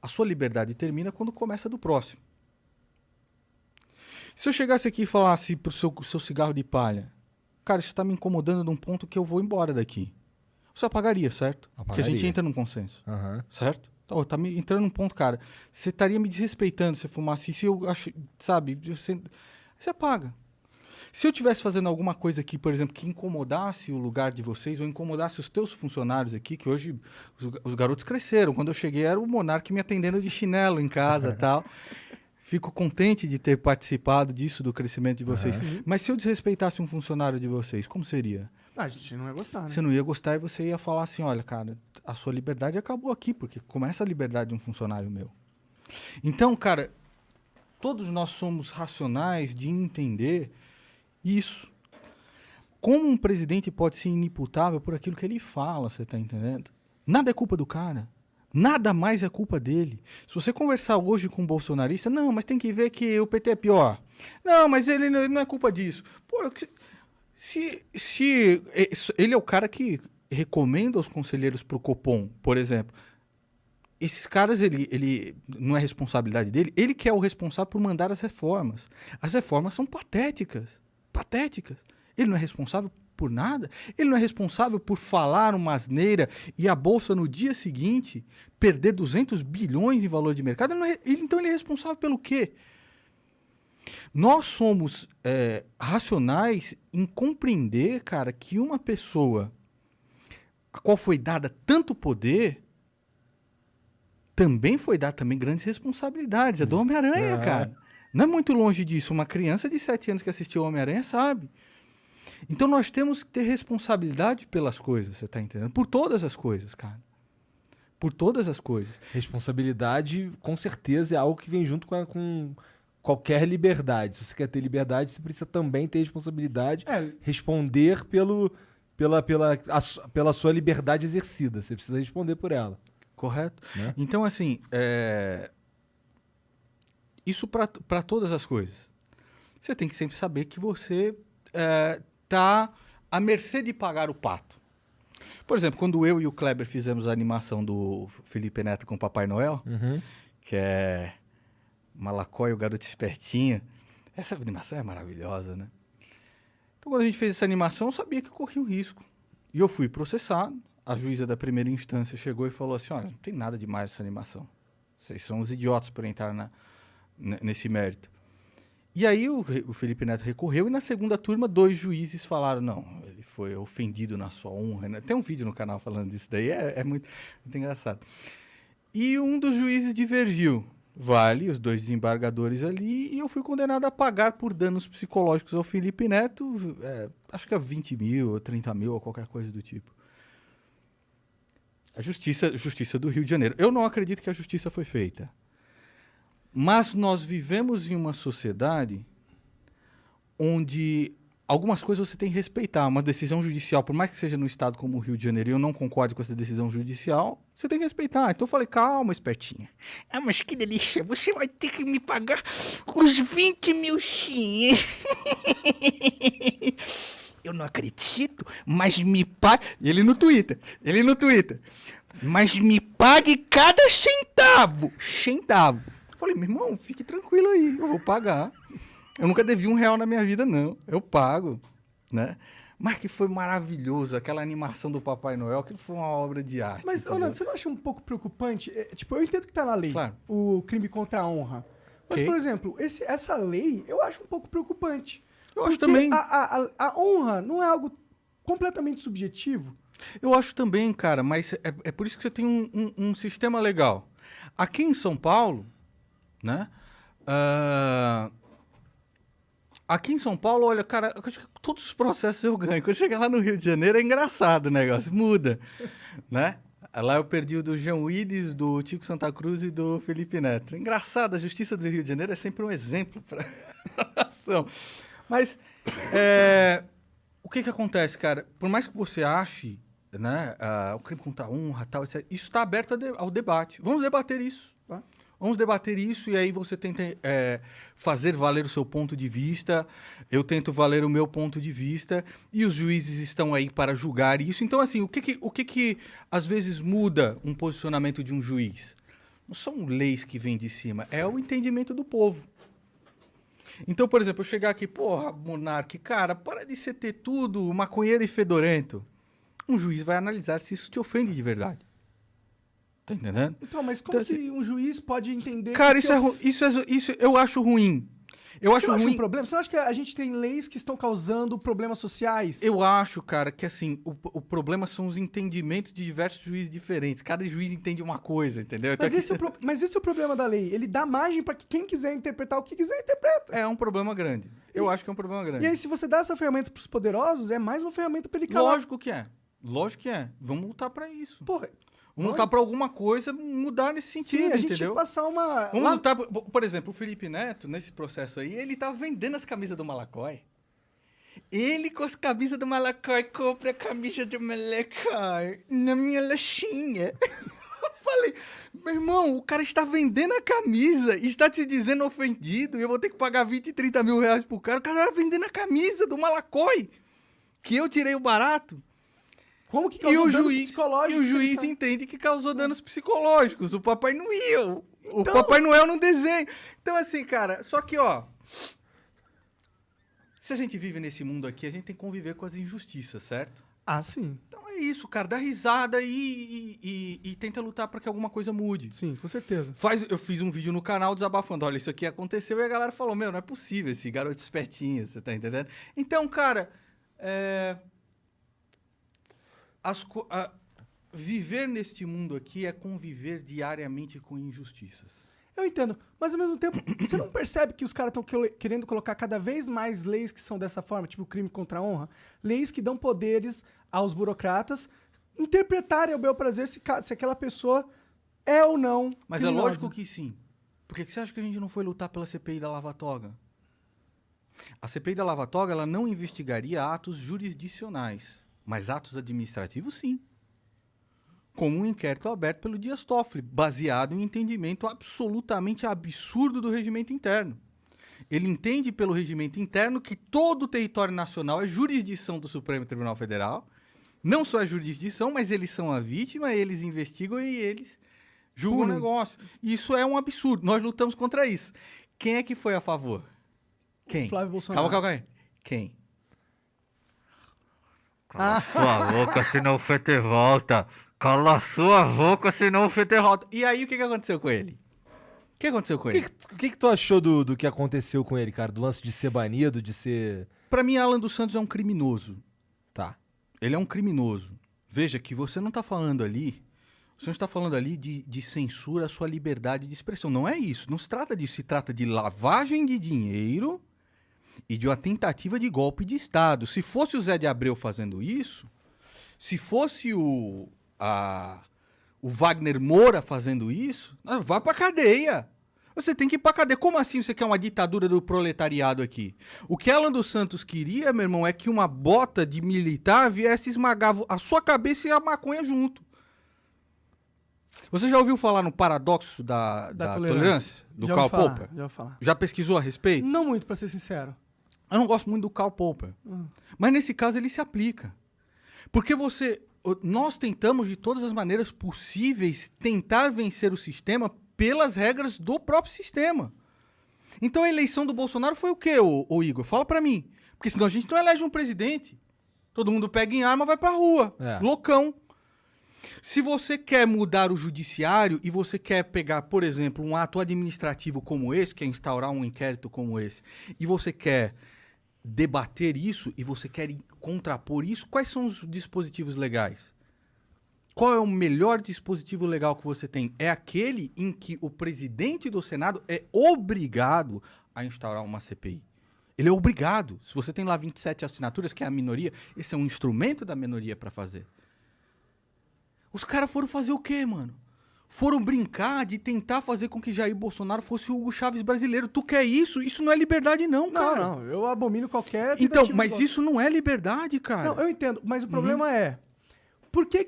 a sua liberdade termina quando começa a do próximo. Se eu chegasse aqui e falasse pro seu cigarro de palha, cara, isso está me incomodando num ponto que eu vou embora daqui. Você apagaria, certo? Porque a gente entra num consenso, certo? Então, tá me entrando num ponto, cara, você estaria me desrespeitando se eu fumasse isso, eu acho, sabe? Você apaga. Se eu estivesse fazendo alguma coisa aqui, por exemplo, que incomodasse o lugar de vocês, ou incomodasse os teus funcionários aqui, que hoje os garotos cresceram. Quando eu cheguei, era o Monark me atendendo de chinelo em casa e tal. Fico contente de ter participado disso, do crescimento de vocês. Mas se eu desrespeitasse um funcionário de vocês, como seria? A gente não ia gostar, né? Você não ia gostar e você ia falar assim, olha, cara, a sua liberdade acabou aqui, porque começa a liberdade de um funcionário meu. Então, cara, todos nós somos racionais de entender isso. Como um presidente pode ser inimputável por aquilo que ele fala, você está entendendo? Nada é culpa do cara. Nada mais é culpa dele. Se você conversar hoje com um bolsonarista, não, mas tem que ver que o PT é pior. Não, mas ele não é culpa disso. Pô, se ele é o cara que recomenda os conselheiros para o Copom, por exemplo, esses caras, ele não é responsabilidade dele, ele que é o responsável por mandar as reformas. As reformas são patéticas. Patéticas. Ele não é responsável por nada. Ele não é responsável por falar uma asneira e a Bolsa no dia seguinte perder 200 bilhões em valor de mercado. Então ele é responsável pelo quê? Nós somos racionais em compreender, cara, que uma pessoa a qual foi dada tanto poder também foi dada grandes responsabilidades. É do Homem-Aranha, cara. Não é muito longe disso. Uma criança de 7 anos que assistiu ao Homem-Aranha sabe. Então nós temos que ter responsabilidade pelas coisas, você está entendendo? Por todas as coisas, cara. Por todas as coisas. Responsabilidade, com certeza, é algo que vem junto com qualquer liberdade. Se você quer ter liberdade, você precisa também ter responsabilidade, responder pela sua liberdade exercida. Você precisa responder por ela. Correto? Né? Então, assim, isso para todas as coisas. Você tem que sempre saber que você está à mercê de pagar o pato. Por exemplo, quando eu e o Kleber fizemos a animação do Felipe Neto com o Papai Noel, que é Malacói, o garoto espertinho, essa animação é maravilhosa, né? Então, quando a gente fez essa animação, eu sabia que eu corria um risco. E eu fui processado. A juíza da primeira instância chegou e falou assim, olha, não tem nada demais essa animação. Vocês são os idiotas por entrar nesse mérito. E aí o Felipe Neto recorreu e na segunda turma 2 juízes falaram, não, ele foi ofendido na sua honra. Né? Tem um vídeo no canal falando disso daí, é muito engraçado. E um dos juízes divergiu. Vale, os 2 desembargadores ali, e eu fui condenado a pagar por danos psicológicos ao Felipe Neto, acho que 20 mil, ou 30 mil, ou qualquer coisa do tipo. A justiça do Rio de Janeiro. Eu não acredito que a justiça foi feita. Mas nós vivemos em uma sociedade onde algumas coisas você tem que respeitar. Uma decisão judicial, por mais que seja no estado como o Rio de Janeiro, e eu não concordo com essa decisão judicial, você tem que respeitar. Então eu falei, calma, espertinha. Ah, mas que delícia, você vai ter que me pagar os 20 mil xiinhos. Eu não acredito, mas me pague... Ele no Twitter. Mas me pague cada centavo. Centavo. Falei, meu irmão, fique tranquilo aí, eu vou pagar. Eu nunca devi R$1 na minha vida, não. Eu pago, né? Mas que foi maravilhoso, aquela animação do Papai Noel, que foi uma obra de arte. Mas, Orlando, você não acha um pouco preocupante? Tipo, eu entendo que tá na lei, claro, o crime contra a honra. Mas, por exemplo, essa lei, eu acho um pouco preocupante. Eu acho também. A honra não é algo completamente subjetivo? Eu acho também, cara, mas é por isso que você tem um sistema legal. Aqui em São Paulo, né? Aqui em São Paulo, olha, cara, eu acho que todos os processos eu ganho. Quando chegar lá no Rio de Janeiro é engraçado o negócio, muda, né? Lá eu perdi o do João Willis, do Tico Santa Cruz e do Felipe Neto. Engraçado, a Justiça do Rio de Janeiro é sempre um exemplo para a ação. Mas o que acontece, cara? Por mais que você ache, né, o crime contra a honra, tal, etc., isso está aberto ao debate. Vamos debater isso. Tá? Vamos debater isso e aí você tenta fazer valer o seu ponto de vista, eu tento valer o meu ponto de vista e os juízes estão aí para julgar isso. Então, assim, o que às vezes muda um posicionamento de um juiz? Não são leis que vêm de cima, é o entendimento do povo. Então, por exemplo, eu chegar aqui, porra, monarca, cara, para de ser ter tudo maconheiro e fedorento. Um juiz vai analisar se isso te ofende de verdade. Tá entendendo? Então, mas como Então, que um juiz pode entender... Cara, que isso eu acho ruim. Eu Você acho não acha ruim. um problema? Você não acha que a gente tem leis que estão causando problemas sociais? Eu acho, cara, que assim, o problema são os entendimentos de diversos juízes diferentes. Cada juiz entende uma coisa, entendeu? Então, Mas esse é o problema da lei. Ele dá margem para que quem quiser interpretar o que quiser, interpreta. é um problema grande. Eu acho que é um problema grande. E aí, se você dá essa ferramenta para os poderosos, é mais uma ferramenta para ele calar. Lógico que é. Lógico que é. Vamos lutar pra isso. Porra, Vamos lutar pra alguma coisa mudar nesse sentido, sim, a gente tinha entendeu? que passar uma... Vamos lá- lutar... Por exemplo, o Felipe Neto, nesse processo aí, ele tá vendendo as camisas do Malacói. Ele, com as camisas do Malacói, compra a camisa do Malacói na minha laxinha. Eu falei, meu irmão, o cara está vendendo a camisa e está te dizendo ofendido e eu vou ter que pagar 20, 30 mil reais pro cara. O cara tá vendendo a camisa do Malacói, que eu tirei o barato. Como que E causou o danos juiz, psicológicos? entende que causou danos psicológicos. O Papai Noel. O Então- Papai Noel no desenho. Então, assim, cara, só que, ó. Se a gente vive nesse mundo aqui, a gente tem que conviver com as injustiças, certo? Ah, sim. Então é isso, cara. Dá risada e tenta lutar pra que alguma coisa mude. Sim, com certeza. Eu fiz um vídeo no canal desabafando. Olha, isso aqui aconteceu e a galera falou: Meu, não é possível esse garoto espertinho, você tá entendendo? Então, cara, viver neste mundo aqui é conviver diariamente com injustiças. Eu entendo, mas ao mesmo tempo, você não percebe que os caras estão querendo colocar cada vez mais leis que são dessa forma, tipo crime contra a honra? Leis que dão poderes aos burocratas interpretarem ao bel prazer se aquela pessoa é ou não Mas criminosa. é lógico que sim. Por que você acha que a gente não foi lutar pela CPI da Lava Toga? A CPI da Lava Toga, ela não investigaria atos jurisdicionais, mas atos administrativos, sim. Como um inquérito aberto pelo Dias Toffoli, baseado em entendimento absolutamente absurdo do regimento interno. Ele entende pelo regimento interno que todo o território nacional é jurisdição do Supremo Tribunal Federal. Não só é jurisdição, mas eles são a vítima, eles investigam e eles julgam o negócio. Isso é um absurdo. Nós lutamos contra isso. Quem é que foi a favor? Quem? Flávio Bolsonaro. Calma. Quem? Cala sua boca, senão o Fete volta. Cala sua boca, senão o Fete volta. E aí, o que aconteceu com ele? O que aconteceu com O ele? que tu achou do que aconteceu com ele, cara? Do lance de ser banido, de ser... Pra mim, Alan dos Santos é um criminoso. Tá. Ele é um criminoso. Veja que você não está falando ali... Você não está falando ali de censura à sua liberdade de expressão. Não é isso. Não se trata disso. Se trata de lavagem de dinheiro e de uma tentativa de golpe de Estado. Se fosse o Zé de Abreu fazendo isso, se fosse o Wagner Moura fazendo isso, vai pra cadeia. Você tem que ir pra cadeia. Como assim você quer uma ditadura do proletariado aqui? O que Alan dos Santos queria, meu irmão, é que uma bota de militar viesse e esmagava a sua cabeça e a maconha junto. Você já ouviu falar no paradoxo da tolerância? Do Já Karl ouvi falar, Popper? Já ouvi falar. Já pesquisou a respeito? Não muito, pra ser sincero. Eu não gosto muito do Karl Popper. Mas nesse caso ele se aplica. Porque nós tentamos de todas as maneiras possíveis tentar vencer o sistema pelas regras do próprio sistema. Então a eleição do Bolsonaro foi o quê, ô Igor? Fala pra mim. Porque senão a gente não elege um presidente. Todo mundo pega em arma e vai pra rua. Loucão. Se você quer mudar o judiciário e você quer pegar, por exemplo, um ato administrativo como esse, que é instaurar um inquérito como esse, e você quer debater isso e você quer contrapor isso, quais são os dispositivos legais? Qual é o melhor dispositivo legal que você tem? É aquele em que o presidente do Senado é obrigado a instaurar uma CPI. Ele é obrigado. Se você tem lá 27 assinaturas, que é a minoria, esse é um instrumento da minoria para fazer. Os caras foram fazer o quê, mano? Foram brincar de tentar fazer com que Jair Bolsonaro fosse o Hugo Chávez brasileiro. Tu quer isso? Isso não é liberdade não, cara. Não, eu abomino qualquer Então, tentativa mas de golpe. isso não é liberdade, cara. Não, eu entendo, mas o problema é... Por que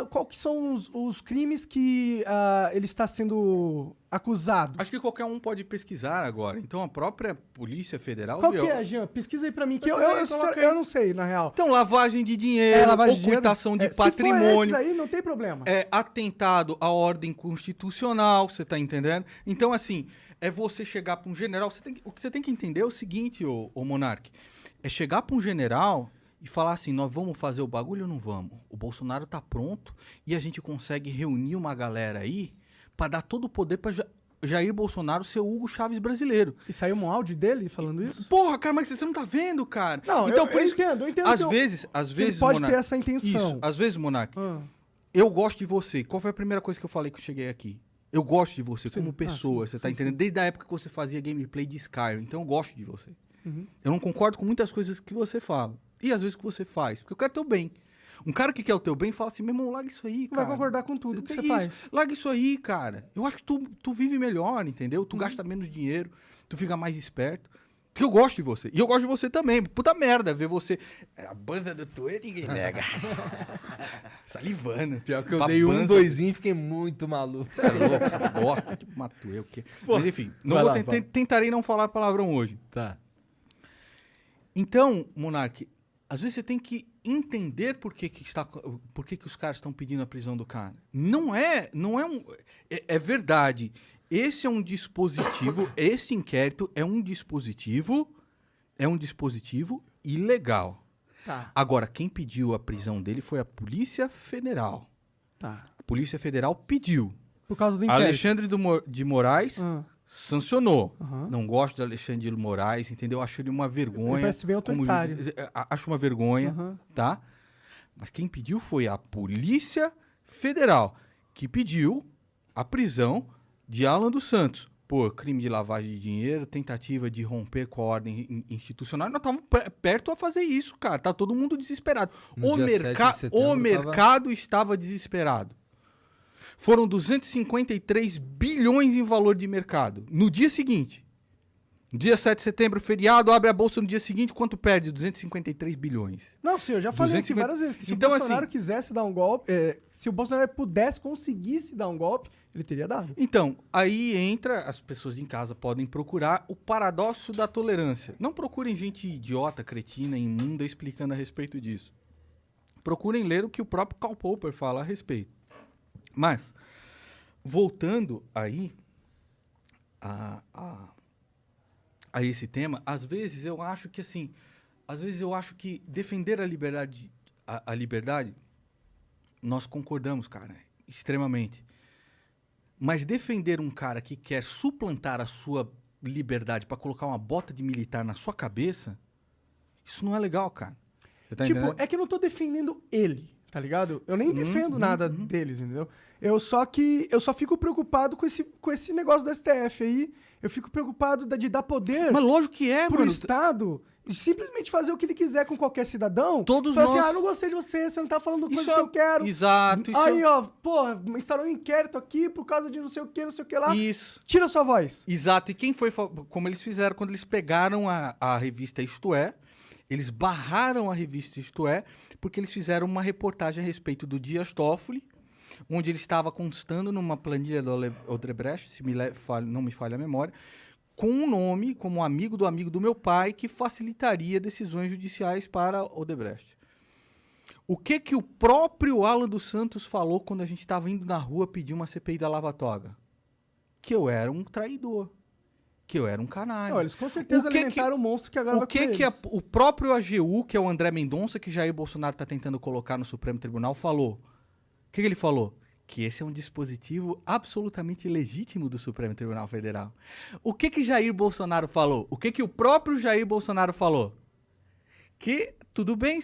qual que são os crimes que ele está sendo acusado? Acho que qualquer um pode pesquisar agora. Então a própria Polícia Federal... Qual que é, Jean? Pesquisa aí pra mim, que eu não sei, na real. Então, lavagem de dinheiro, ocultação de patrimônio... Se for aí, não tem problema. Atentado à ordem constitucional, você tá entendendo? Então, assim, é você chegar pra um general... o que você tem que entender é o seguinte, ô Monark. É chegar pra um general... e falar assim, nós vamos fazer o bagulho ou não vamos? O Bolsonaro tá pronto e a gente consegue reunir uma galera aí pra dar todo o poder pra Jair Bolsonaro ser o Hugo Chávez brasileiro. E saiu um áudio dele falando isso? Porra, cara, mas você não tá vendo, cara? Não, então, eu entendo. Às vezes, ele pode ter essa intenção. Isso, às vezes, Monark, eu gosto de você. Qual foi a primeira coisa que eu falei que eu cheguei aqui? Eu gosto de você como pessoa, você tá entendendo? Desde a época que você fazia gameplay de Skyrim, então eu gosto de você. Eu não concordo com muitas coisas que você fala. E às vezes que você faz, porque eu quero teu bem. Um cara que quer o teu bem fala assim, meu irmão, larga isso aí, cara. Vai concordar com tudo que você faz. Larga isso aí, cara. Eu acho que tu vive melhor, entendeu? Tu gasta menos dinheiro, tu fica mais esperto. Porque eu gosto de você. E eu gosto de você também. Puta merda, ver você... A banda do Tuê, ninguém nega. Salivando. Pior que eu dei um doisinho e fiquei muito maluco. Você é louco, você gosta, tipo, Matuê, o quê? Mas enfim, tentarei não falar palavrão hoje. Tá. Então, Monark, às vezes você tem que entender por que os caras estão pedindo a prisão do cara. Não é um... É verdade. Esse é um dispositivo, esse inquérito é um dispositivo ilegal. Tá. Agora, quem pediu a prisão dele foi a Polícia Federal. Tá. A Polícia Federal pediu. Por causa do inquérito. Alexandre de Moraes... sancionou. Uhum. Não gosto de Alexandre de Moraes, entendeu? Acho ele uma vergonha. Parece bem autoritário. Acho uma vergonha, tá? Mas quem pediu foi a Polícia Federal, que pediu a prisão de Alan dos Santos por crime de lavagem de dinheiro, tentativa de romper com a ordem institucional. Nós estávamos perto a fazer isso, cara. Tá todo mundo desesperado. O mercado estava desesperado. Foram 253 bilhões em valor de mercado. No dia seguinte, dia 7 de setembro, feriado, abre a bolsa no dia seguinte, quanto perde? 253 bilhões. Não, senhor, eu já falei aqui várias vezes que se o Bolsonaro quisesse dar um golpe, se o Bolsonaro conseguisse dar um golpe, ele teria dado. Então, aí entra, as pessoas de em casa podem procurar o paradoxo da tolerância. Não procurem gente idiota, cretina, imunda explicando a respeito disso. Procurem ler o que o próprio Karl Popper fala a respeito. Mas, voltando aí a esse tema, às vezes eu acho que defender a liberdade, nós concordamos, cara, extremamente. Mas defender um cara que quer suplantar a sua liberdade para colocar uma bota de militar na sua cabeça, isso não é legal, cara. Você tá entendendo? É que eu não tô defendendo ele. Tá ligado? Eu nem defendo nada deles, entendeu? Eu só fico preocupado com esse negócio do STF aí. Eu fico preocupado de dar poder... Mas lógico que é, pro Estado e simplesmente fazer o que ele quiser com qualquer cidadão. Todos nós... assim, não gostei de você não tá falando coisa que eu quero. Exato. Aí, ó, porra, instaurou um inquérito aqui por causa de não sei o que lá. Isso. Tira sua voz. Exato. E quem foi... Como eles fizeram quando eles pegaram a revista Isto É, eles barraram a revista Isto É, porque eles fizeram uma reportagem a respeito do Dias Toffoli, onde ele estava constando numa planilha do Odebrecht, se não me falha a memória, com um nome, como amigo do meu pai, que facilitaria decisões judiciais para Odebrecht. O que o próprio Alan dos Santos falou quando a gente estava indo na rua pedir uma CPI da Lava Toga? Que eu era um traidor. Que eu era um canalha. Não, eles com certeza alimentaram o monstro que agora vai comer eles. O próprio AGU, que é o André Mendonça, que Jair Bolsonaro está tentando colocar no Supremo Tribunal, falou? O que ele falou? Que esse é um dispositivo absolutamente legítimo do Supremo Tribunal Federal. O que Jair Bolsonaro falou? O que o próprio Jair Bolsonaro falou? Que tudo bem,